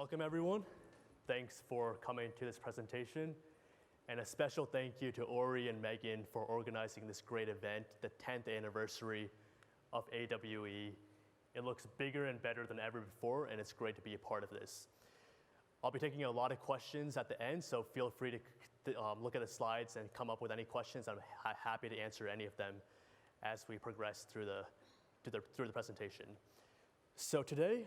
Welcome everyone. Thanks for coming to this presentation. And a special thank you to Ori and Megan for organizing this great event, the 10th anniversary of AWE. It looks bigger and better than ever before, and it's great to be a part of this. I'll be taking a lot of questions at the end, so feel free to look at the slides and come up with any questions. I'm happy to answer any of them as we progress through the presentation. So today,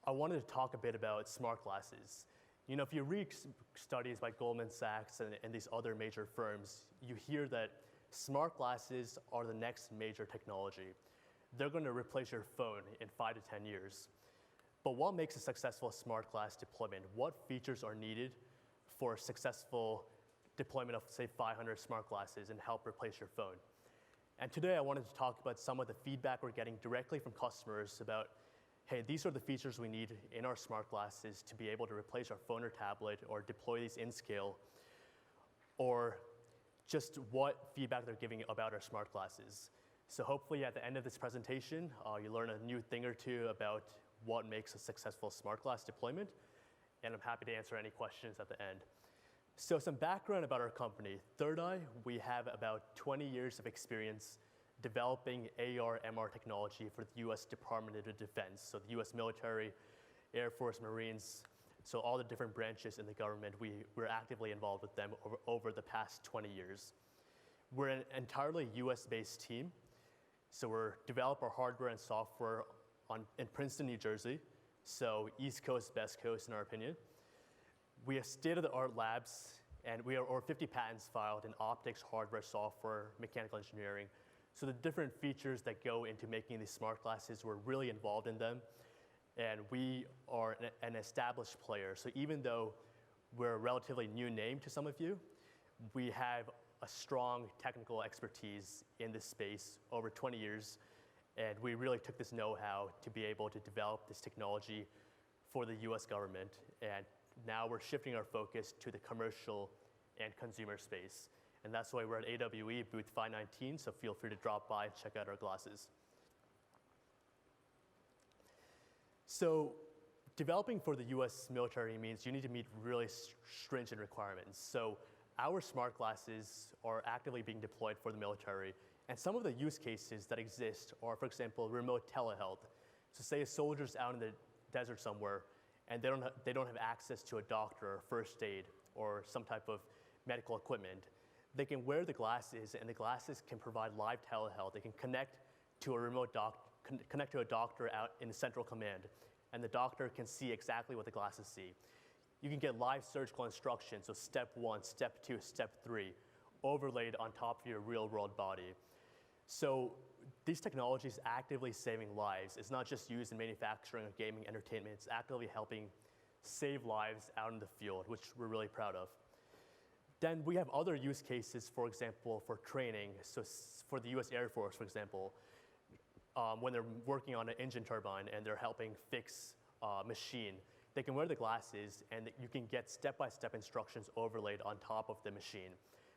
I wanted to talk a bit about smart glasses. You know, if you read studies by Goldman Sachs and these other major firms, you hear that smart glasses are the next major technology. They're going to replace your phone in 5 to 10 years. But what makes a successful smart glass deployment? What features are needed for a successful deployment of, say, 500 smart glasses and help replace your phone? And today I wanted to talk about some of the feedback we're getting directly from customers about, hey, these are the features we need in our smart glasses to be able to replace our phone or tablet or deploy these in scale, or just what feedback they're giving about our smart glasses. So hopefully at the end of this presentation, you learn a new thing or two about what makes a successful smart glass deployment, and I'm happy to answer any questions at the end. So some background about our company. ThirdEye, we have about 20 years of experience developing AR, MR technology for the US Department of Defense. So the US military, Air Force, Marines, so all the different branches in the government, we're actively involved with them over the past 20 years. We're an entirely US-based team. So we develop our hardware and software in Princeton, New Jersey. So East Coast, Best Coast in our opinion. We have state-of-the-art labs, and we are over 50 patents filed in optics, hardware, software, mechanical engineering. So the different features that go into making these smart glasses, we're really involved in them. And we are an established player. So even though we're a relatively new name to some of you, we have a strong technical expertise in this space over 20 years. And we really took this know-how to be able to develop this technology for the US government. And now we're shifting our focus to the commercial and consumer space. And that's why we're at AWE booth 519, so feel free to drop by and check out our glasses. So developing for the US military means you need to meet really stringent requirements. So our smart glasses are actively being deployed for the military. And some of the use cases that exist are, for example, remote telehealth. So say a soldier's out in the desert somewhere, and they don't have access to a doctor or first aid or some type of medical equipment. They can wear the glasses, and the glasses can provide live telehealth. They can connect to a doctor out in the central command, and the doctor can see exactly what the glasses see. You can get live surgical instructions, so step 1, step 2, step 3, overlaid on top of your real-world body. So these technologies actively saving lives. It's not just used in manufacturing or gaming entertainment. It's actively helping save lives out in the field, which we're really proud of. Then we have other use cases, for example, for training. So for the US Air Force, for example, when they're working on an engine turbine and they're helping fix a machine, they can wear the glasses and you can get step-by-step instructions overlaid on top of the machine.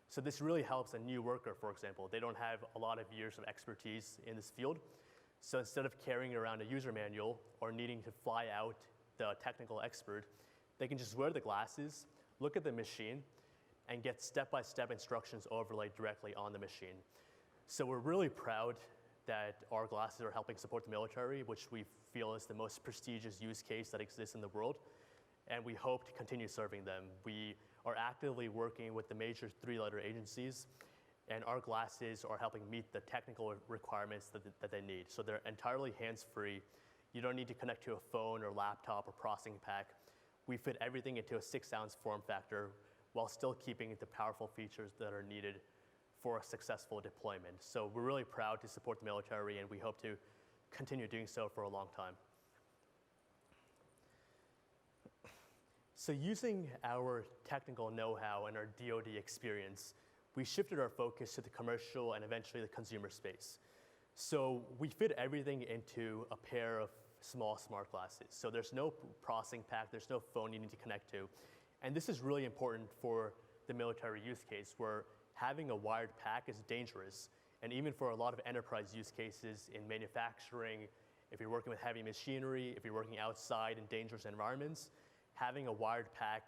So this really helps a new worker, for example. They don't have a lot of years of expertise in this field. So instead of carrying around a user manual or needing to fly out the technical expert, they can just wear the glasses, look at the machine, and get step-by-step instructions overlaid directly on the machine. So we're really proud that our glasses are helping support the military, which we feel is the most prestigious use case that exists in the world. And we hope to continue serving them. We are actively working with the major 3-letter agencies, and our glasses are helping meet the technical requirements that they need. So they're entirely hands-free. You don't need to connect to a phone or laptop or processing pack. We fit everything into a 6-ounce form factor while still keeping the powerful features that are needed for a successful deployment. So we're really proud to support the military, and we hope to continue doing so for a long time. So using our technical know-how and our DoD experience, we shifted our focus to the commercial and eventually the consumer space. So we fit everything into a pair of small smart glasses. So there's no processing pack, there's no phone you need to connect to. And this is really important for the military use case, where having a wired pack is dangerous. And even for a lot of enterprise use cases in manufacturing if you're working with heavy machinery, if you're working outside in dangerous environments, having a wired pack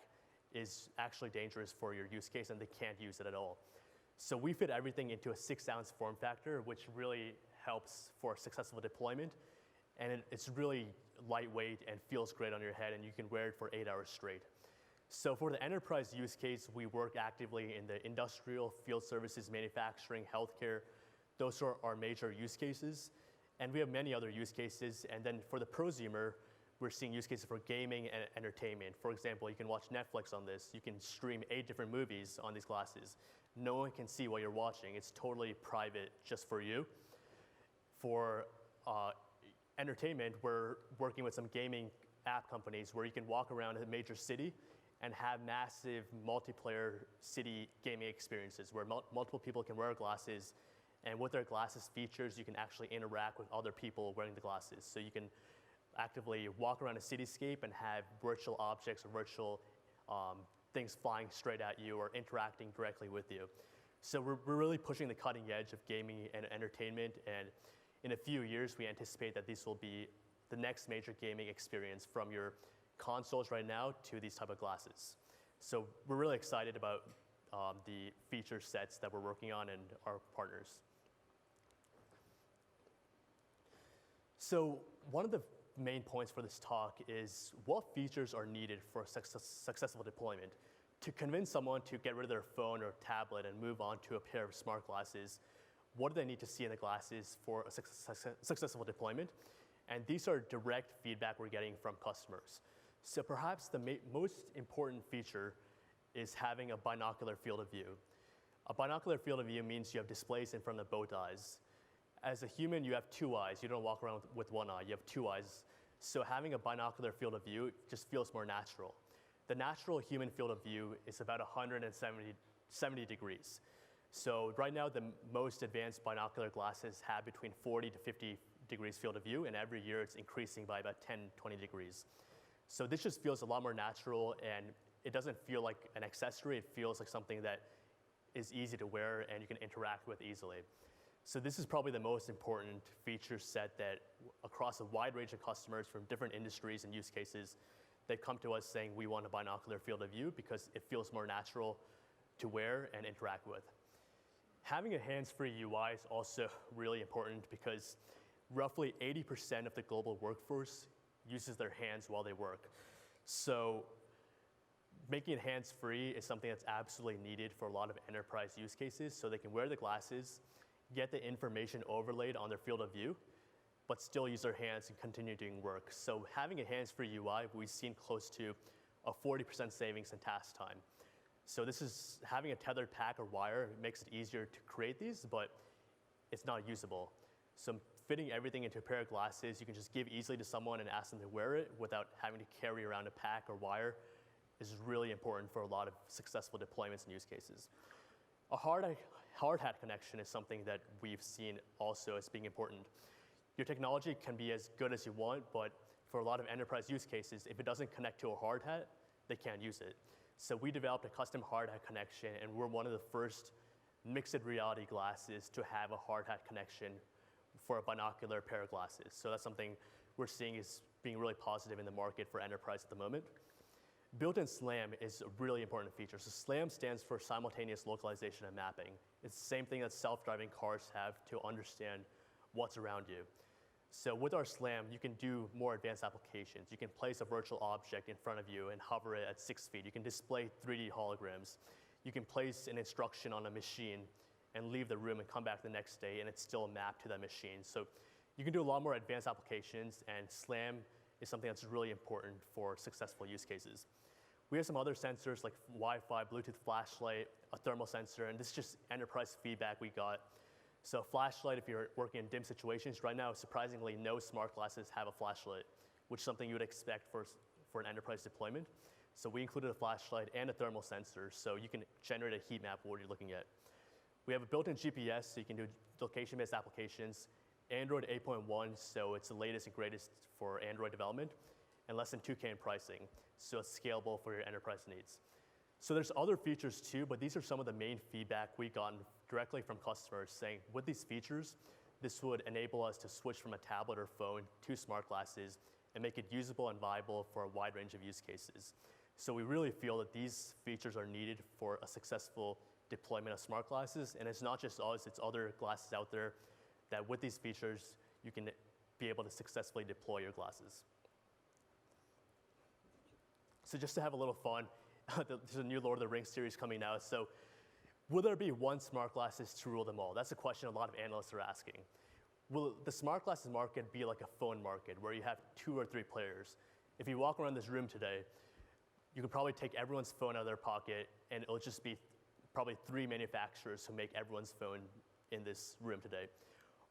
is actually dangerous for your use case and they can't use it at all. So we fit everything into a 6-ounce form factor, which really helps for successful deployment. And it's really lightweight and feels great on your head, and you can wear it for 8 hours straight. So for the enterprise use case, we work actively in the industrial, field services, manufacturing, healthcare. Those are our major use cases. And we have many other use cases. And then for the prosumer, we're seeing use cases for gaming and entertainment. For example, you can watch Netflix on this. You can stream 8 different movies on these glasses. No one can see what you're watching. It's totally private just for you. For entertainment, we're working with some gaming app companies where you can walk around a major city and have massive multiplayer city gaming experiences where multiple people can wear glasses, and with their glasses features, you can actually interact with other people wearing the glasses. So you can actively walk around a cityscape and have virtual objects or virtual things flying straight at you or interacting directly with you. So we're really pushing the cutting edge of gaming and entertainment, and in a few years, we anticipate that these will be the next major gaming experience from your consoles right now to these type of glasses. So we're really excited about the feature sets that we're working on and our partners. So one of the main points for this talk is what features are needed for a successful deployment. To convince someone to get rid of their phone or tablet and move on to a pair of smart glasses, what do they need to see in the glasses for a successful deployment? And these are direct feedback we're getting from customers. So perhaps the most important feature is having a binocular field of view. A binocular field of view means you have displays in front of both eyes. As a human, you have 2 eyes. You don't walk around with 1 eye. You have 2 eyes. So having a binocular field of view just feels more natural. The natural human field of view is about 170 degrees. So right now, the most advanced binocular glasses have between 40 to 50 degrees field of view, and every year it's increasing by about 10, 20 degrees. So this just feels a lot more natural, and it doesn't feel like an accessory. It feels like something that is easy to wear and you can interact with easily. So this is probably the most important feature set that across a wide range of customers from different industries and use cases, they've come to us saying we want a binocular field of view because it feels more natural to wear and interact with. Having a hands-free UI is also really important because roughly 80% of the global workforce uses their hands while they work. So making it hands-free is something that's absolutely needed for a lot of enterprise use cases, so they can wear the glasses, get the information overlaid on their field of view, but still use their hands and continue doing work. So having a hands-free UI, we've seen close to a 40% savings in task time. So this is having a tethered pack or wire makes it easier to create these, but it's not usable. So fitting everything into a pair of glasses, you can just give easily to someone and ask them to wear it without having to carry around a pack or wire is really important for a lot of successful deployments and use cases. A hard hat connection is something that we've seen also as being important. Your technology can be as good as you want, but for a lot of enterprise use cases, if it doesn't connect to a hard hat, they can't use it. So we developed a custom hard hat connection, and we're one of the first mixed reality glasses to have a hard hat connection for a binocular pair of glasses. So that's something we're seeing is being really positive in the market for enterprise at the moment. Built-in SLAM is a really important feature. So SLAM stands for simultaneous localization and mapping. It's the same thing that self-driving cars have to understand what's around you. So with our SLAM, you can do more advanced applications. You can place a virtual object in front of you and hover it at 6 feet. You can display 3D holograms. You can place an instruction on a machine and leave the room and come back the next day, and it's still mapped to that machine. So you can do a lot more advanced applications, and SLAM is something that's really important for successful use cases. We have some other sensors like Wi-Fi, Bluetooth flashlight, a thermal sensor, and this is just enterprise feedback we got. So flashlight, if you're working in dim situations, right now, surprisingly, no smart glasses have a flashlight, which is something you would expect for an enterprise deployment. So we included a flashlight and a thermal sensor, so you can generate a heat map of what you're looking at. We have a built-in GPS, so you can do location-based applications. Android 8.1, so it's the latest and greatest for Android development, and less than 2K in pricing, so it's scalable for your enterprise needs. So there's other features too, but these are some of the main feedback we've gotten directly from customers saying, with these features, this would enable us to switch from a tablet or phone to smart glasses and make it usable and viable for a wide range of use cases. So we really feel that these features are needed for a successful deployment of smart glasses, and it's not just us, it's other glasses out there that with these features, you can be able to successfully deploy your glasses. So just to have a little fun, there's a new Lord of the Rings series coming out, so will there be one smart glasses to rule them all? That's a question a lot of analysts are asking. Will the smart glasses market be like a phone market where you have 2 or 3 players? If you walk around this room today, you could probably take everyone's phone out of their pocket and it'll just be probably 3 manufacturers who make everyone's phone in this room today.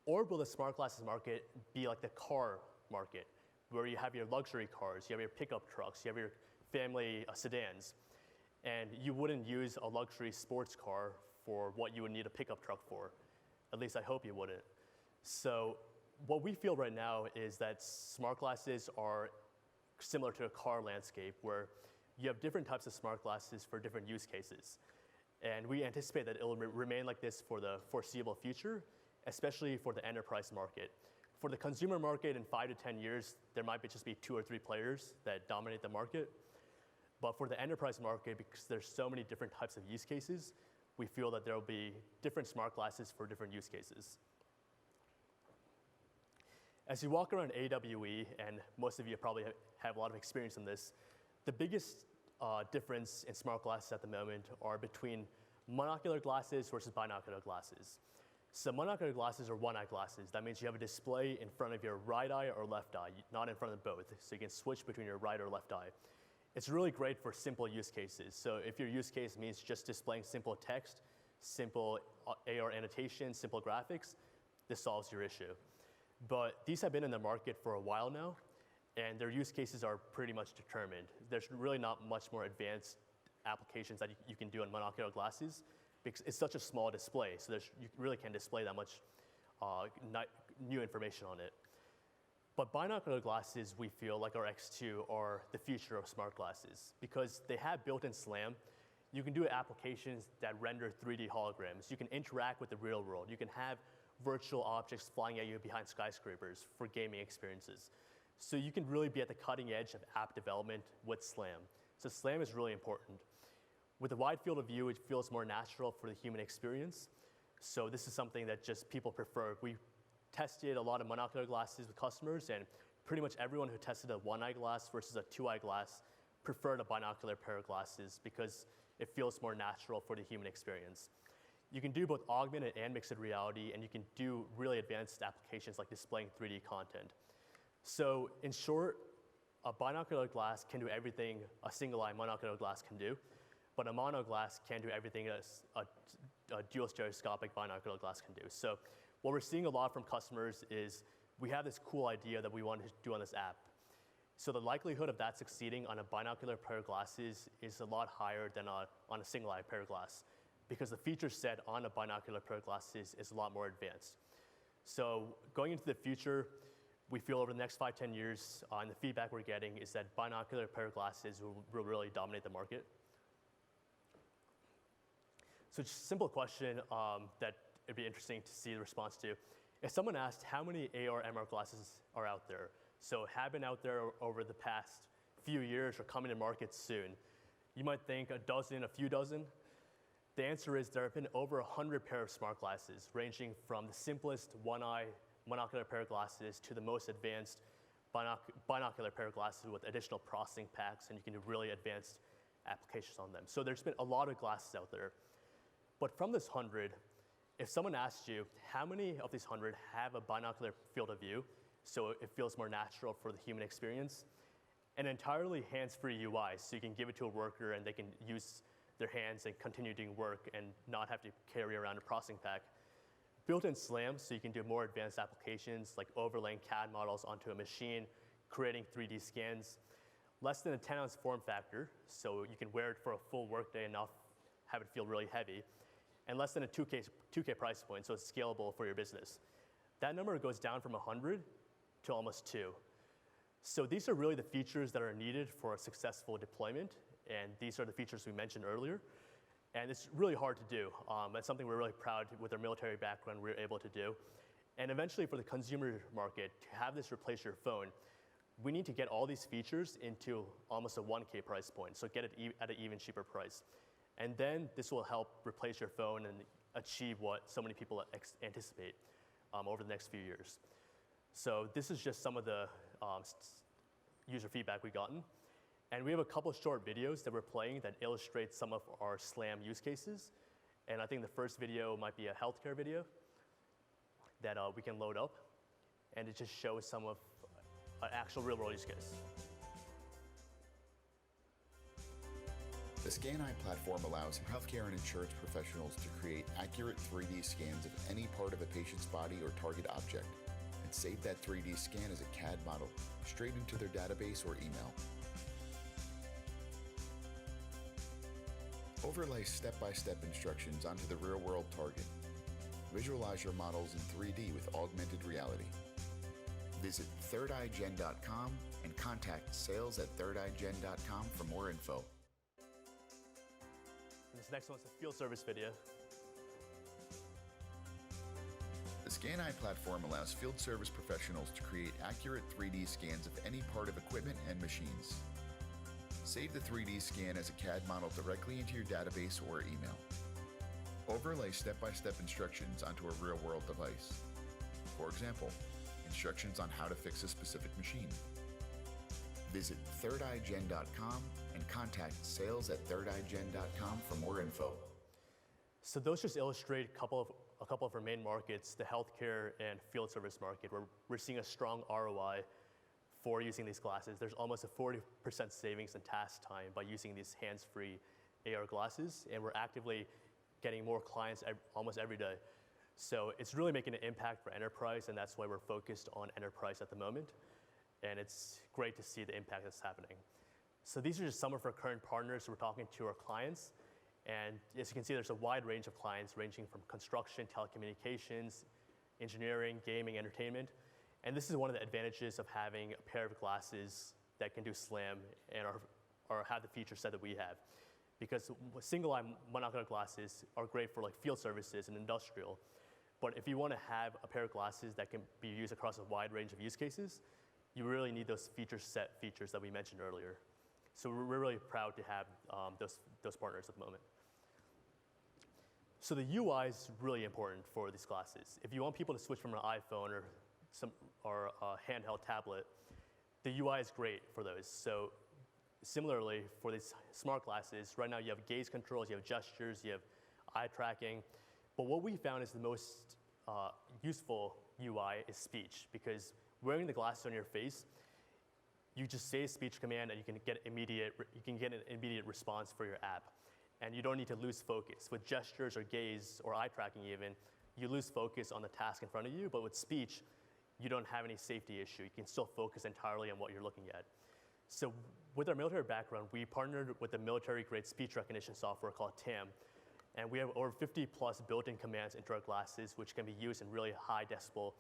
Or will the smart glasses market be like the car market where you have your luxury cars, you have your pickup trucks, you have your family sedans, and you wouldn't use a luxury sports car for what you would need a pickup truck for. At least I hope you wouldn't. So what we feel right now is that smart glasses are similar to a car landscape where you have different types of smart glasses for different use cases. And we anticipate that it will remain like this for the foreseeable future, especially for the enterprise market. For the consumer market in 5 to 10 years, there might just be 2 or 3 players that dominate the market. But for the enterprise market, because there's so many different types of use cases, we feel that there will be different smart glasses for different use cases. As you walk around AWE, and most of you probably have a lot of experience in this, the biggest difference in smart glasses at the moment are between monocular glasses versus binocular glasses. So monocular glasses are one-eye glasses. That means you have a display in front of your right eye or left eye, not in front of both. So you can switch between your right or left eye. It's really great for simple use cases. So if your use case means just displaying simple text, simple AR annotation, simple graphics, this solves your issue. But these have been in the market for a while now, and their use cases are pretty much determined. There's really not much more advanced applications that you can do on monocular glasses because it's such a small display, so you really can't display that much new information on it. But binocular glasses, we feel, like our X2, are the future of smart glasses because they have built-in SLAM. You can do applications that render 3D holograms. You can interact with the real world. You can have virtual objects flying at you behind skyscrapers for gaming experiences. So you can really be at the cutting edge of app development with SLAM. So SLAM is really important. With a wide field of view, it feels more natural for the human experience. So this is something that just people prefer. We tested a lot of monocular glasses with customers, and pretty much everyone who tested a one-eye glass versus a two-eye glass preferred a binocular pair of glasses because it feels more natural for the human experience. You can do both augmented and mixed reality, and you can do really advanced applications like displaying 3D content. So in short, a binocular glass can do everything a single-eye monocular glass can do, but a mono glass can't do everything a dual stereoscopic binocular glass can do. So what we're seeing a lot from customers is we have this cool idea that we want to do on this app. So the likelihood of that succeeding on a binocular pair of glasses is a lot higher than on a single-eye pair of glass because the feature set on a binocular pair of glasses is a lot more advanced. So going into the future, we feel over the next 5, 10 years, and the feedback we're getting is that binocular pair of glasses will really dominate the market. So just a simple question that it'd be interesting to see the response to. If someone asked how many AR/MR glasses are out there, so have been out there over the past few years or coming to market soon, you might think a dozen, a few dozen. The answer is there have been over 100 pair of smart glasses, ranging from the simplest one-eye monocular pair of glasses to the most advanced binocular pair of glasses with additional processing packs, and you can do really advanced applications on them. So there's been a lot of glasses out there. But from this 100, if someone asked you how many of these 100 have a binocular field of view, so it feels more natural for the human experience, an entirely hands-free UI, so you can give it to a worker and they can use their hands and continue doing work and not have to carry around a processing pack. Built-in SLAM, so you can do more advanced applications like overlaying CAD models onto a machine, creating 3D scans. Less than a 10-ounce form factor, so you can wear it for a full workday and not have it feel really heavy. And less than a 2K price point, so it's scalable for your business. That number goes down from 100 to almost 2. So these are really the features that are needed for a successful deployment, and these are the features we mentioned earlier. And it's really hard to do. That's something we're really proud with our military background we're able to do. And eventually for the consumer market, to have this replace your phone, we need to get all these features into almost a 1K price point, so get it at an even cheaper price. And then this will help replace your phone and achieve what so many people anticipate over the next few years. So this is just some of the user feedback we've gotten. And we have a couple short videos that we're playing that illustrate some of our SLAM use cases. And I think the first video might be a healthcare video that we can load up. And it just shows some of an actual real-world use case. The ScanEye platform allows healthcare and insurance professionals to create accurate 3D scans of any part of a patient's body or target object, and save that 3D scan as a CAD model straight into their database or email. Overlay step-by-step instructions onto the real-world target. Visualize your models in 3D with augmented reality. Visit thirdeyegen.com and contact sales@thirdeyegen.com for more info. And this next one's a field service video. The ScanEye platform allows field service professionals to create accurate 3D scans of any part of equipment and machines. Save the 3D scan as a CAD model directly into your database or email. Overlay step-by-step instructions onto a real-world device. For example, instructions on how to fix a specific machine. Visit thirdeyegen.com and contact sales@thirdeyegen.com for more info. So those just illustrate a couple of our main markets, the healthcare and field service market, where we're seeing a strong ROI for using these glasses. There's almost a 40% savings in task time by using these hands-free AR glasses, and we're actively getting more clients almost every day. So it's really making an impact for enterprise, and that's why we're focused on enterprise at the moment. And it's great to see the impact that's happening. So these are just some of our current partners. We're talking to our clients. And as you can see, there's a wide range of clients ranging from construction, telecommunications, engineering, gaming, entertainment. And this is one of the advantages of having a pair of glasses that can do SLAM and or have the feature set that we have. Because single-eye monocular glasses are great for like field services and industrial. But if you want to have a pair of glasses that can be used across a wide range of use cases, you really need those feature set features that we mentioned earlier. So we're really proud to have those partners at the moment. So the UI is really important for these glasses. If you want people to switch from an iPhone or a handheld tablet, the UI is great for those. So similarly, for these smart glasses, right now you have gaze controls, you have gestures, you have eye tracking. But what we found is the most useful UI is speech, because wearing the glasses on your face, you just say a speech command and you can get an immediate response for your app. And you don't need to lose focus. With gestures or gaze or eye tracking even, you lose focus on the task in front of you, but with speech, you don't have any safety issue. You can still focus entirely on what you're looking at. So with our military background, we partnered with a military-grade speech recognition software called TAM. And we have over 50 plus built-in commands into our glasses, which can be used in really high decibel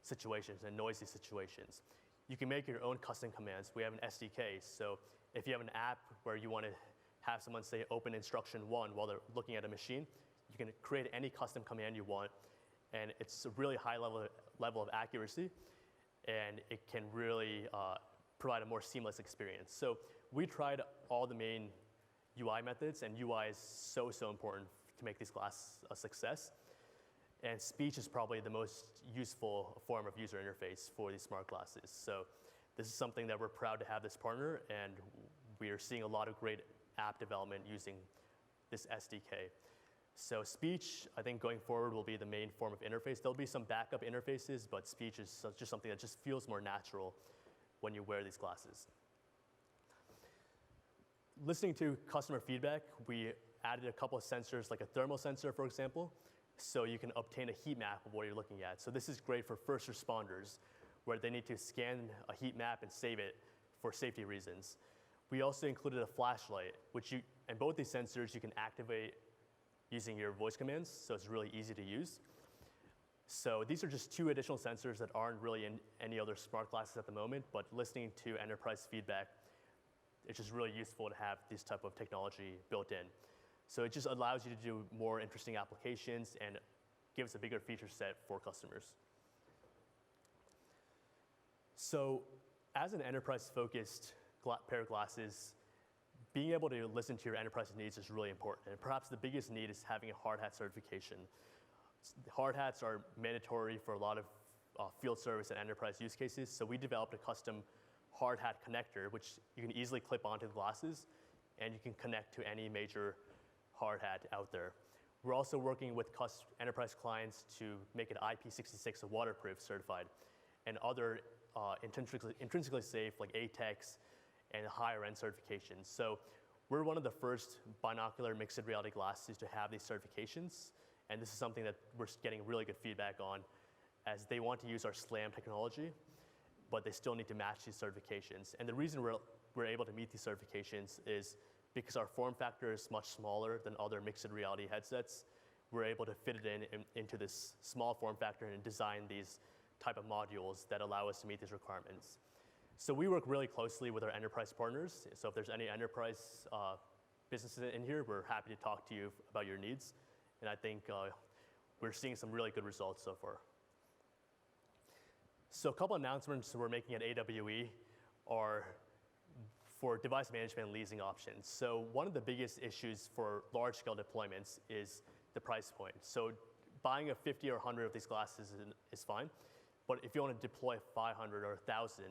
situations and noisy situations. You can make your own custom commands. We have an SDK, so if you have an app where you want to have someone say open instruction 1 while they're looking at a machine, you can create any custom command you want, and it's a really high level of accuracy, and it can really provide a more seamless experience. So we tried all the main UI methods, and UI is so important to make these glasses a success. And speech is probably the most useful form of user interface for these smart glasses. So this is something that we're proud to have this partner, and we are seeing a lot of great app development using this SDK. So speech, I think going forward, will be the main form of interface. There'll be some backup interfaces, but speech is just something that just feels more natural when you wear these glasses. Listening to customer feedback, we added a couple of sensors, like a thermal sensor, for example, so you can obtain a heat map of what you're looking at. So this is great for first responders, where they need to scan a heat map and save it for safety reasons. We also included a flashlight, and both these sensors you can activate using your voice commands, so it's really easy to use. So these are just 2 additional sensors that aren't really in any other smart glasses at the moment, but listening to enterprise feedback, it's just really useful to have this type of technology built in. So it just allows you to do more interesting applications and gives a bigger feature set for customers. So as an enterprise-focused pair of glasses, being able to listen to your enterprise needs is really important. And perhaps the biggest need is having a hard hat certification. Hard hats are mandatory for a lot of field service and enterprise use cases. So we developed a custom hard hat connector, which you can easily clip onto the glasses, and you can connect to any major hard hat out there. We're also working with enterprise clients to make it IP66 waterproof certified, and other intrinsically safe like ATEX and higher end certifications. So we're one of the first binocular mixed reality glasses to have these certifications, and this is something that we're getting really good feedback on, as they want to use our SLAM technology, but they still need to match these certifications. And the reason we're able to meet these certifications is because our form factor is much smaller than other mixed reality headsets. We're able to fit it into this small form factor and design these type of modules that allow us to meet these requirements. So we work really closely with our enterprise partners. So if there's any enterprise businesses in here, we're happy to talk to you about your needs. And I think we're seeing some really good results so far. So a couple announcements we're making at AWE are for device management and leasing options. So one of the biggest issues for large-scale deployments is the price point. So buying a 50 or 100 of these glasses is fine, but if you want to deploy 500 or 1,000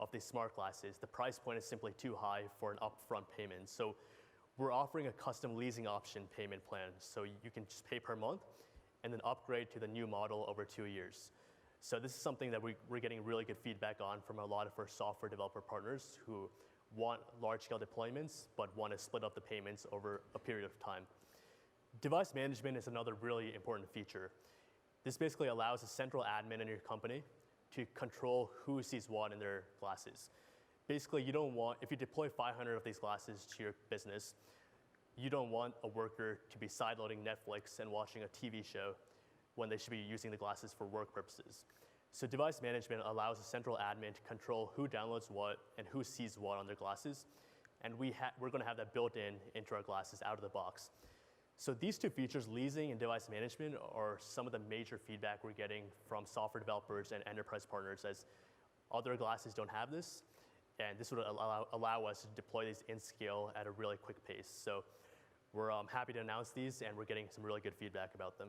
of these smart glasses, the price point is simply too high for an upfront payment. So we're offering a custom leasing option payment plan, so you can just pay per month and then upgrade to the new model over 2 years. So this is something that we're getting really good feedback on from a lot of our software developer partners who want large-scale deployments, but want to split up the payments over a period of time. Device management is another really important feature. This basically allows a central admin in your company to control who sees what in their glasses. Basically, you don't want, if you deploy 500 of these glasses to your business, you don't want a worker to be sideloading Netflix and watching a TV show when they should be using the glasses for work purposes. So device management allows a central admin to control who downloads what and who sees what on their glasses. And we're going to have that built into our glasses out of the box. So these two features, leasing and device management, are some of the major feedback we're getting from software developers and enterprise partners, as other glasses don't have this. And this would allow us to deploy these in scale at a really quick pace. So we're happy to announce these, and we're getting some really good feedback about them.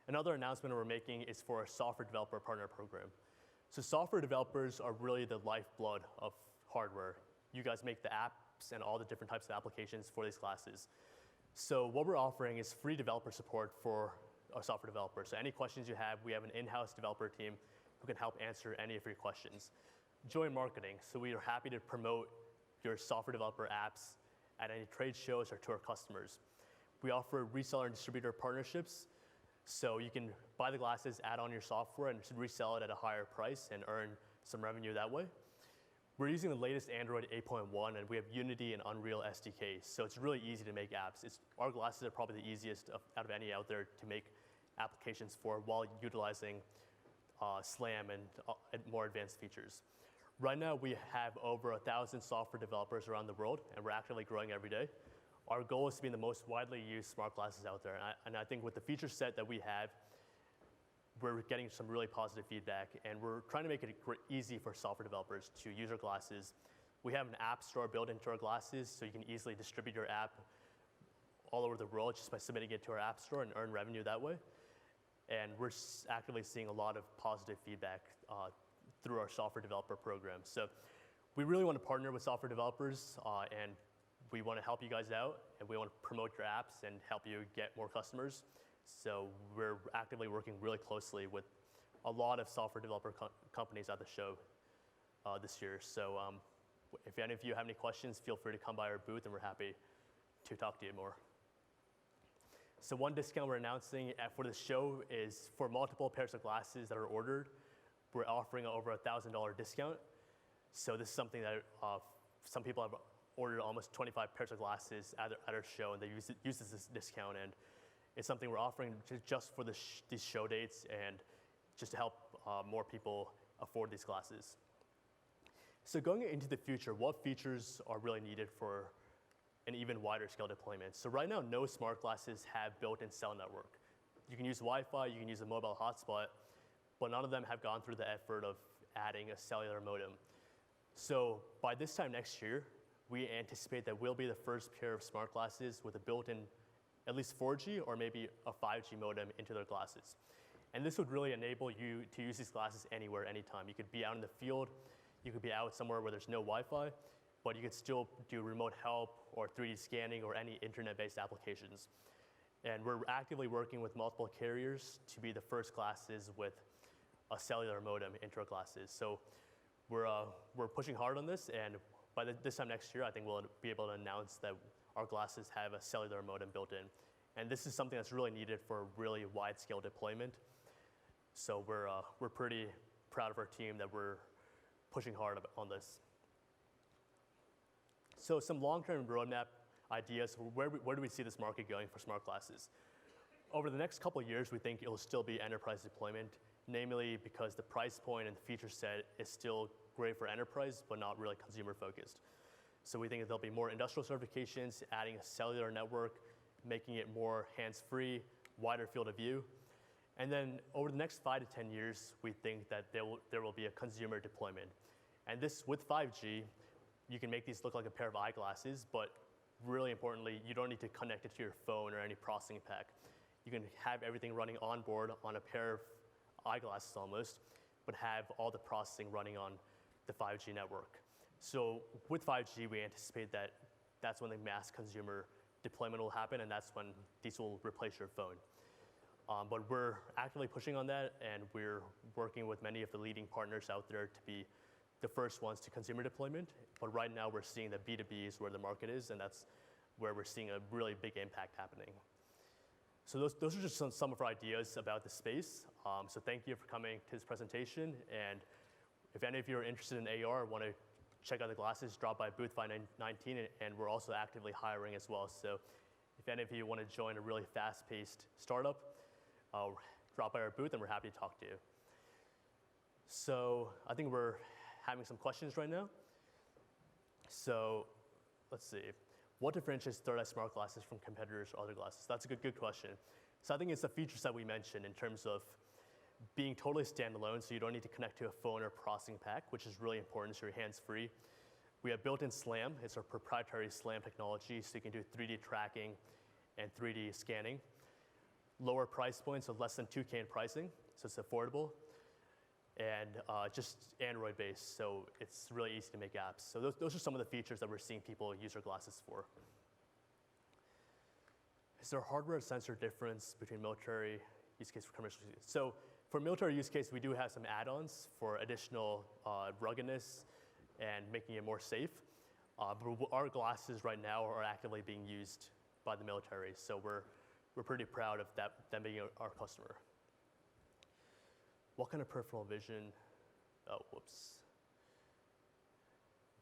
Another announcement we're making is for our software developer partner program. So software developers are really the lifeblood of hardware. You guys make the apps and all the different types of applications for these glasses. So what we're offering is free developer support for our software developers. So any questions you have, we have an in-house developer team who can help answer any of your questions. Join marketing. So we are happy to promote your software developer apps at any trade shows or to our customers. We offer reseller and distributor partnerships. So you can buy the glasses, add on your software, and resell it at a higher price and earn some revenue that way. We're using the latest Android 8.1, and we have Unity and Unreal SDKs. So it's really easy to make apps. Our glasses are probably the easiest out of any out there to make applications for while utilizing SLAM and more advanced features. Right now, we have over 1,000 software developers around the world, and we're actively growing every day. Our goal is to be the most widely used smart glasses out there. And I think with the feature set that we have, we're getting some really positive feedback, and we're trying to make it easy for software developers to use our glasses. We have an app store built into our glasses, so you can easily distribute your app all over the world just by submitting it to our app store and earn revenue that way. And we're actively seeing a lot of positive feedback through our software developer program. So we really want to partner with software developers, and we want to help you guys out, and we want to promote your apps and help you get more customers. So we're actively working really closely with a lot of software developer companies at the show this year. So if any of you have any questions, feel free to come by our booth, and we're happy to talk to you more. So one discount we're announcing for the show is for multiple pairs of glasses that are ordered, we're offering over $1,000 discount. So this is something that some people have ordered almost 25 pairs of glasses at our show, and they use this discount. And it's something we're offering just for these show dates and just to help more people afford these glasses. So going into the future, what features are really needed for an even wider scale deployment? So right now, no smart glasses have built-in cell network. You can use Wi-Fi, you can use a mobile hotspot, but none of them have gone through the effort of adding a cellular modem. So by this time next year, we anticipate that we'll be the first pair of smart glasses with a built-in at least 4G or maybe a 5G modem into their glasses. And this would really enable you to use these glasses anywhere, anytime. You could be out in the field, you could be out somewhere where there's no Wi-Fi, but you could still do remote help or 3D scanning or any internet-based applications. And we're actively working with multiple carriers to be the first glasses with a cellular modem into our glasses. So we're pushing hard on this, and by this time next year, I think we'll be able to announce that our glasses have a cellular modem built in. And this is something that's really needed for really wide-scale deployment. So we're pretty proud of our team that we're pushing hard on this. So some long-term roadmap ideas, where do we see this market going for smart glasses? Over the next couple of years, we think it'll still be enterprise deployment, namely because the price point and the feature set is still great for enterprise, but not really consumer focused. So we think that there'll be more industrial certifications, adding a cellular network, making it more hands-free, wider field of view. And then over the next 5 to 10 years, we think that there will be a consumer deployment. And this, with 5G, you can make these look like a pair of eyeglasses, but really importantly, you don't need to connect it to your phone or any processing pack. You can have everything running on board on a pair of eyeglasses almost, but have all the processing running on the 5G network. So with 5G, we anticipate that that's when the mass consumer deployment will happen, and that's when these will replace your phone. But we're actively pushing on that, and we're working with many of the leading partners out there to be the first ones to consumer deployment. But right now, we're seeing that B2B is where the market is, and that's where we're seeing a really big impact happening. So those are just some of our ideas about the space. So thank you for coming to this presentation. And if any of you are interested in AR, want to check out the glasses, drop by booth 519, and we're also actively hiring as well. So if any of you want to join a really fast-paced startup, drop by our booth, and we're happy to talk to you. So I think we're having some questions right now. So let's see. What differentiates ThirdEye smart glasses from competitors or other glasses? That's a good question. So I think it's the features that we mentioned in terms of being totally standalone, so you don't need to connect to a phone or processing pack, which is really important, so you're hands-free. We have built-in SLAM. It's our proprietary SLAM technology, so you can do 3D tracking and 3D scanning. Lower price points, so less than $2K in pricing, so it's affordable. And just Android-based, so it's really easy to make apps. So those are some of the features that we're seeing people use our glasses for. Is there a hardware sensor difference between military use case for commercial use? So for military use case, we do have some add-ons for additional ruggedness and making it more safe. But our glasses right now are actively being used by the military, so we're pretty proud of them being our customer. What kind of peripheral vision? Oh, whoops.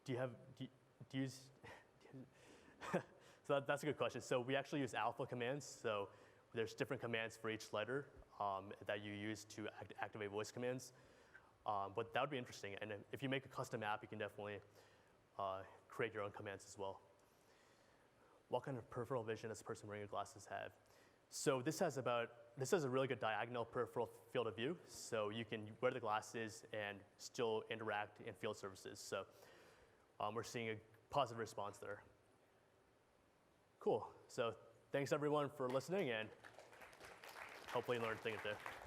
Do you use? So that's a good question. So we actually use alpha commands. So there's different commands for each letter that you use to activate voice commands. But that would be interesting. And if you make a custom app, you can definitely create your own commands as well. What kind of peripheral vision does the person wearing your glasses have? So this has a really good diagonal peripheral field of view. So you can wear the glasses and still interact in field services. So we're seeing a positive response there. Cool. So thanks everyone for listening, and hopefully you learned a thing or two.